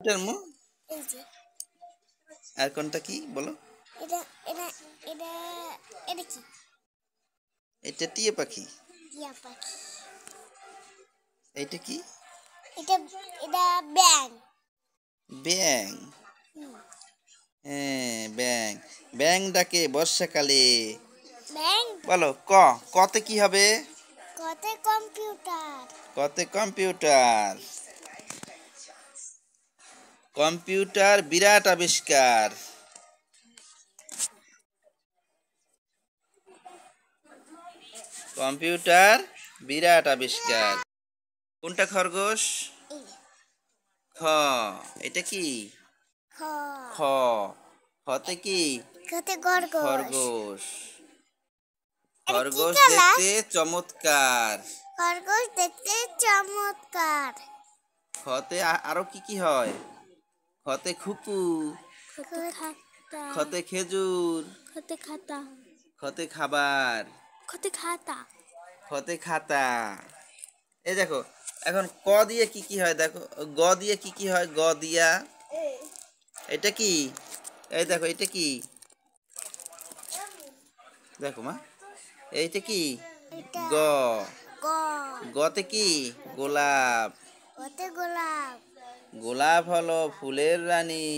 এটার মুখ এই যে আর কোনটা কি বলো? এটা এটা এটা এটা কি? এটা টিয়া পাখি। টিয়া পাখি। এটা কি? এটা এটা ব্যাং। ব্যাং। হুম। হ্যাঁ, ব্যাং। ব্যাং ডাকে বর্ষাকালে। ব্যাং বলো কতে কি হবে? কত কম্পিউটার। কতে কম্পিউটার। কম্পিউটার বিরাট আবিষ্কার। কম্পিউটার বিরাট আবিষ্কার। কোনটা খরগোশ? এই যে খ। এটা কি? খ। খ। খতে কি? কত খরগোশ। খরগোশ। এটা কি খরগোশ কালার? দেখতে চমৎকার। খরগোশ দেখতে চমৎকার। খতে আরো কি কি হয়? খতে খুকু। কত খাতা। খতে খেজুর। কত খাতা। খতে খাবার। কত খাতা। খতে খাতা। এই দেখো, এখন ক দিয়ে কি কি হয় দেখো। গ দিয়ে কি কি হয়? গ দিয়া এটা কি? এই দেখো, এটা কি? দেখো মা, এইটা কি? এটা গ। গ। গতে কি? গোলাপ। কত গোলাপ। গোলাপ হলো ফুলের রানী।